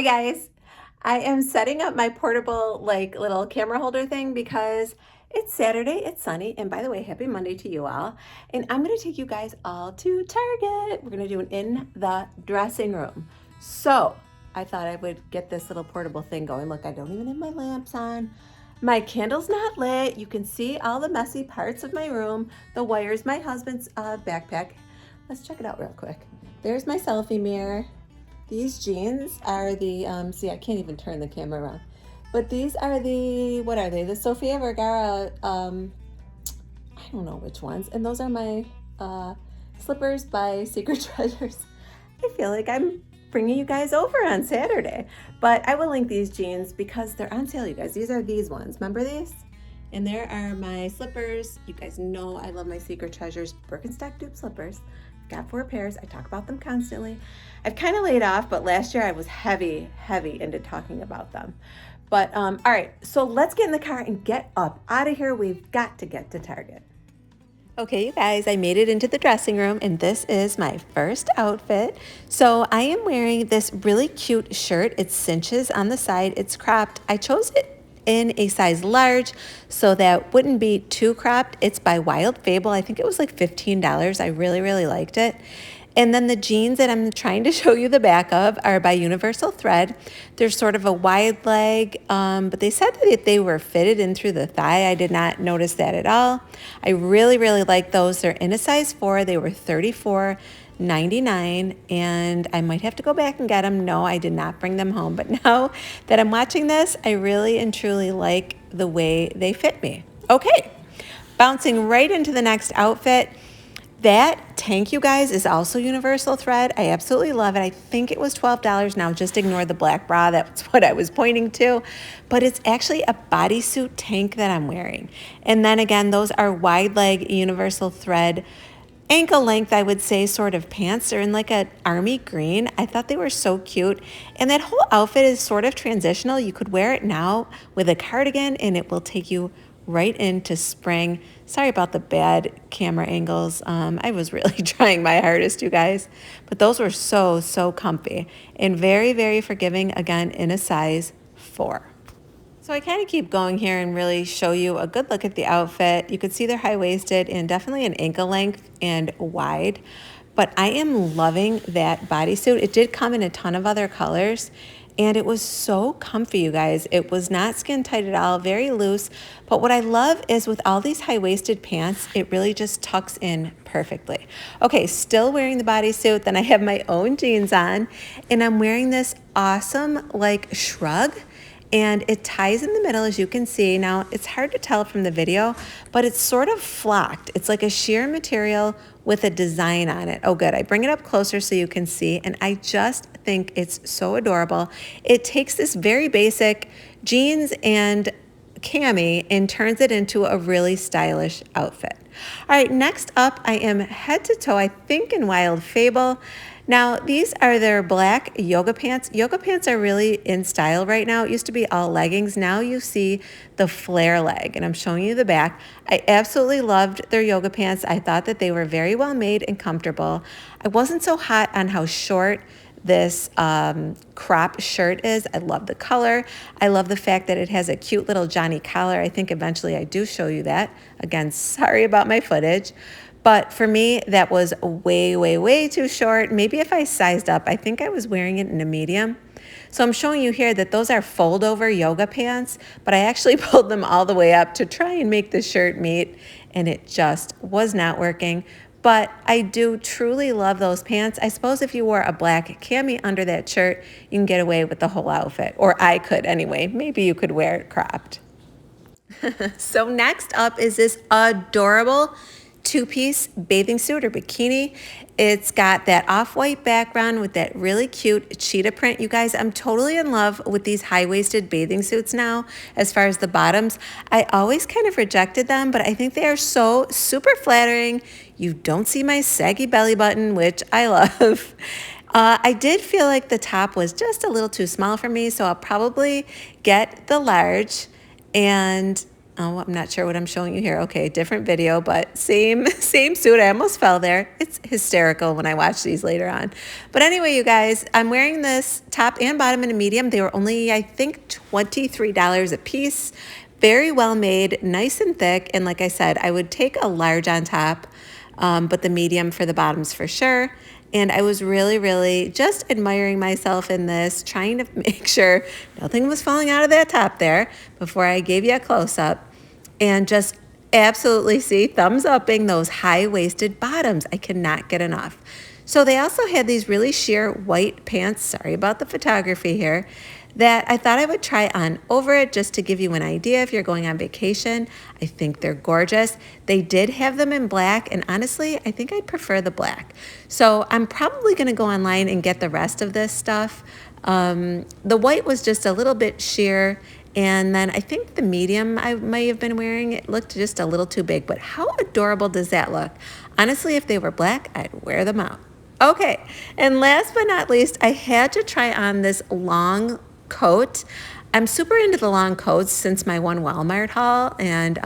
guys, I am setting up my portable like little camera holder thing because it's Saturday, it's sunny, and by the way, happy Monday to you all. And I'm gonna take you guys all to Target. We're gonna do an in the dressing room. So I thought I would get this little portable thing going. Look, I don't even have my lamps on. My candle's not lit. You can see all the messy parts of my room, the wires, my husband's backpack. Let's check it out real quick. There's my selfie mirror. These jeans are the, see, I can't even turn the camera around. But these are the, what are they? The Sofia Vergara, I don't know which ones. And those are my slippers by Secret Treasures. I feel like I'm bringing you guys over on Saturday. But I will link these jeans because they're on sale, you guys. These are these ones. Remember these? And there are my slippers. You guys know I love my Secret Treasures Birkenstock dupe slippers. Got 4 pairs. I talk about them constantly. I've kind of laid off, but last year I was heavy into talking about them. But all right, so let's get in the car and get up out of here. We've got to get to Target. Okay, you guys, I made it into the dressing room and this is my first outfit. So I am wearing this really cute shirt. It cinches on the side. It's cropped. I chose it in a size large so that wouldn't be too cropped. It's by Wild Fable. I think it was like $15. I really liked it. And then the jeans that I'm trying to show you the back of are by Universal Thread. They're sort of a wide leg, but they said that they were fitted in through the thigh. I did not notice that at all. I really like those. They're in a size 4. They were $34.99, and I might have to go back and get them. No, I did not bring them home. But now that I'm watching this, I really and truly like the way they fit me. Okay, bouncing right into the next outfit. That tank, you guys, is also Universal Thread. I absolutely love it. I think it was $12 now. Just ignore the black bra. That's what I was pointing to. But it's actually a bodysuit tank that I'm wearing. And then again, those are wide leg Universal Thread ankle length, I would say, sort of pants. They're in like an army green. I thought they were so cute. And that whole outfit is sort of transitional. You could wear it now with a cardigan and it will take you right into spring. Sorry about the bad camera angles. I was really trying my hardest, you guys. But those were so comfy and very forgiving, again, in a size 4. So I kind of keep going here and really show you a good look at the outfit. You could see they're high-waisted and definitely an ankle length and wide. But I am loving that bodysuit. It did come in a ton of other colors. And it was so comfy, you guys. It was not skin tight at all, very loose. But what I love is with all these high-waisted pants, it really just tucks in perfectly. Okay, still wearing the bodysuit. Then I have my own jeans on. And I'm wearing this awesome, like, shrug. And it ties in the middle, as you can see. Now, it's hard to tell from the video, but it's sort of flocked. It's like a sheer material with a design on it. Oh, good. I bring it up closer so you can see, and I just think it's so adorable. It takes this very basic jeans and cami and turns it into a really stylish outfit. All right, next up, I am head to toe, I think, in Wild Fable. Now, these are their black yoga pants. Yoga pants are really in style right now. It used to be all leggings. Now you see the flare leg, and I'm showing you the back. I absolutely loved their yoga pants. I thought that they were very well made and comfortable. I wasn't so hot on how short this crop shirt is. I love the color. I love the fact that it has a cute little Johnny collar. I think eventually I do show you that. Again, sorry about my footage. But for me, that was way too short. Maybe if I sized up, I think I was wearing it in a medium. So I'm showing you here that those are fold over yoga pants, but I actually pulled them all the way up to try and make the shirt meet, and it just was not working. But I do truly love those pants. I suppose if you wore a black cami under that shirt, you can get away with the whole outfit. Or I could anyway. Maybe you could wear it cropped. So next up is this adorable 2-piece bathing suit or bikini. It's got that off-white background with that really cute cheetah print. You guys, I'm totally in love with these high-waisted bathing suits now as far as the bottoms. I always kind of rejected them, but I think they are so super flattering. You don't see my saggy belly button, which I love. I did feel like the top was just a little too small for me, so I'll probably get the large. And Oh, I'm not sure what I'm showing you here. Okay, different video, but same suit. I almost fell there. It's hysterical when I watch these later on. But anyway, you guys, I'm wearing this top and bottom in a medium. They were only, I think, $23 a piece. Very well made, nice and thick. And like I said, I would take a large on top, but the medium for the bottoms for sure. And I was really, really just admiring myself in this, trying to make sure nothing was falling out of that top there before I gave you a close-up. And just absolutely see, thumbs upping those high-waisted bottoms. I cannot get enough. So they also had these really sheer white pants, sorry about the photography here, that I thought I would try on over it just to give you an idea if you're going on vacation. I think they're gorgeous. They did have them in black, and honestly, I think I'd prefer the black. So I'm probably gonna go online and get the rest of this stuff. The white was just a little bit sheer, and then I think the medium I might have been wearing, it looked just a little too big, but how adorable does that look? Honestly, if they were black, I'd wear them out. Okay, and last but not least, I had to try on this long coat. I'm super into the long coats since my one Walmart haul, and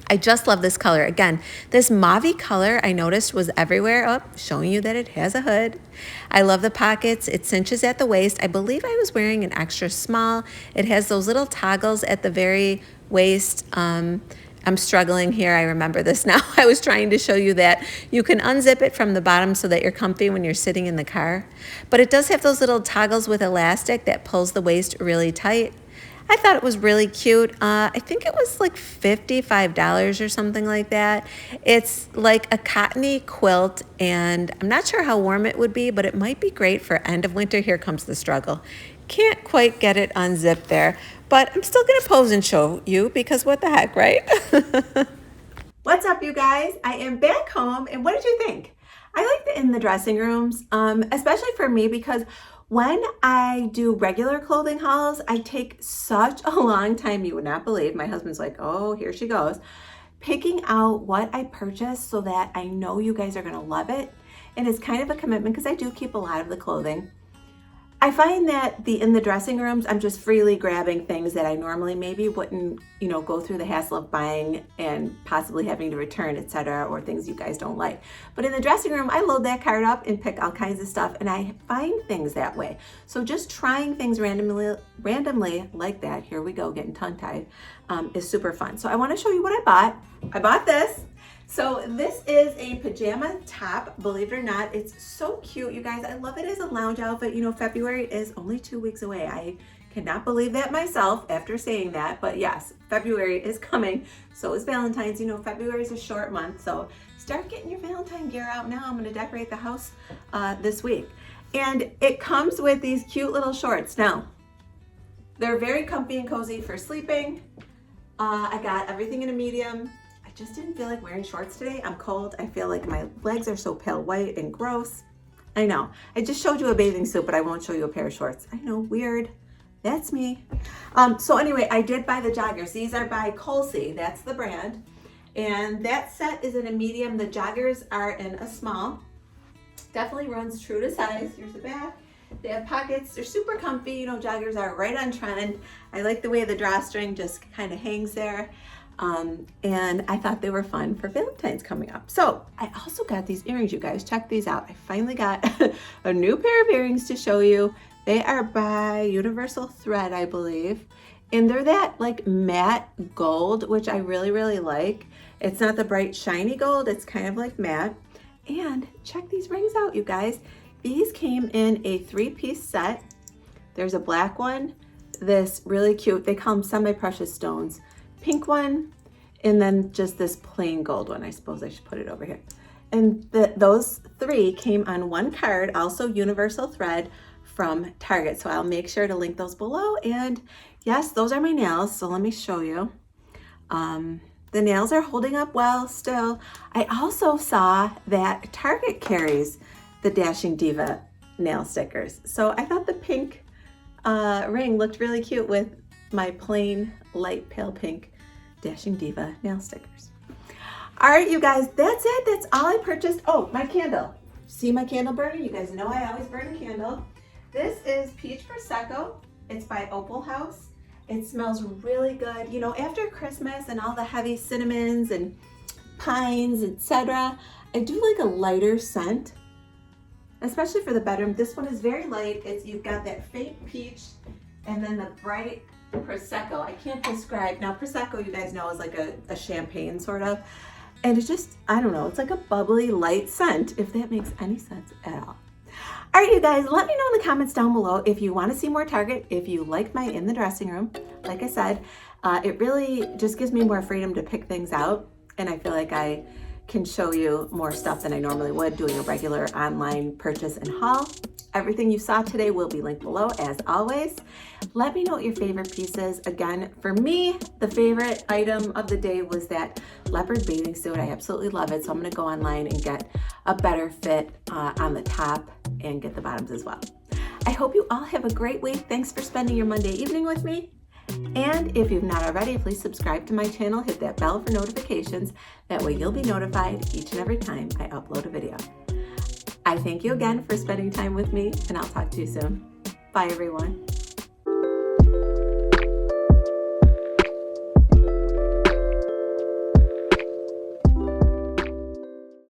I just love this color. Again, this mauve color I noticed was everywhere. Oh, showing you that it has a hood. I love the pockets. It cinches at the waist. I believe I was wearing an extra small. It has those little toggles at the very waist. I'm struggling here. I remember this now. I was trying to show you that you can unzip it from the bottom so that you're comfy when you're sitting in the car. But it does have those little toggles with elastic that pulls the waist really tight. I thought it was really cute. I think it was like $55 or something like that. It's like a cottony quilt, and I'm not sure how warm it would be, but it might be great for end of winter. Here comes the struggle. Can't quite get it unzipped there, but I'm still gonna pose and show you because what the heck, right? What's up, you guys? I am back home, and what did you think? I like the in the dressing rooms, especially for me because when I do regular clothing hauls, I take such a long time. You would not believe. My husband's like, oh, here she goes, picking out what I purchase so that I know you guys are gonna love it. And it's kind of a commitment because I do keep a lot of the clothing. I find that in the dressing rooms, I'm just freely grabbing things that I normally maybe wouldn't, go through the hassle of buying and possibly having to return, etc., or things you guys don't like. But in the dressing room, I load that cart up and pick all kinds of stuff, and I find things that way. So just trying things randomly like that, here we go, getting tongue-tied, is super fun. So I want to show you what I bought. I bought this. So this is a pajama top, believe it or not. It's so cute, you guys. I love it as a lounge outfit. February is only 2 weeks away. I cannot believe that myself after saying that, but yes, February is coming. So is Valentine's. February is a short month, so start getting your Valentine gear out now. I'm gonna decorate the house this week. And it comes with these cute little shorts. Now, they're very comfy and cozy for sleeping. I got everything in a medium. Just didn't feel like wearing shorts today. I'm cold. I feel like my legs are so pale white and gross. I know. I just showed you a bathing suit, but I won't show you a pair of shorts. I know, weird. That's me. So anyway, I did buy the joggers. These are by Colsey. That's the brand. And that set is in a medium. The joggers are in a small. Definitely runs true to size. Here's the back. They have pockets. They're super comfy. Joggers are right on trend. I like the way the drawstring just kind of hangs there. And I thought they were fun for Valentine's coming up. So I also got these earrings, you guys. Check these out. I finally got a new pair of earrings to show you. They are by Universal Thread, I believe. And they're that like matte gold, which I really, really like. It's not the bright shiny gold. It's kind of like matte. And check these rings out, you guys. These came in a 3-piece set. There's a black one, this really cute, they call them semi-precious stones, pink one, and then just this plain gold one. I suppose I should put it over here. And those 3 came on one card, also Universal Thread from Target. So I'll make sure to link those below. And yes, those are my nails. So let me show you. The nails are holding up well still. I also saw that Target carries the Dashing Diva nail stickers. So I thought the pink ring looked really cute with my plain light pale pink Dashing Diva nail stickers. All right, you guys, that's it. That's all I purchased. Oh, my candle. See my candle burning? You guys know I always burn a candle. This is Peach Prosecco. It's by Opal House. It smells really good. You know, after Christmas and all the heavy cinnamons and pines, etc., I do like a lighter scent, especially for the bedroom. This one is very light. You've got that faint peach and then the bright Prosecco. I can't describe. Now, Prosecco, you guys know, is like a champagne sort of. And it's just, I don't know, it's like a bubbly, light scent, if that makes any sense at all. All right, you guys, let me know in the comments down below if you want to see more Target, if you like my in the dressing room. Like I said, it really just gives me more freedom to pick things out, and I feel like I can show you more stuff than I normally would doing a regular online purchase and haul. Everything you saw today will be linked below as always. Let me know what your favorite piece is. Again, for me, the favorite item of the day was that leopard bathing suit. I absolutely love it. So I'm gonna go online and get a better fit on the top and get the bottoms as well. I hope you all have a great week. Thanks for spending your Monday evening with me. And if you've not already, please subscribe to my channel, hit that bell for notifications. That way you'll be notified each and every time I upload a video. I thank you again for spending time with me, and I'll talk to you soon. Bye, everyone.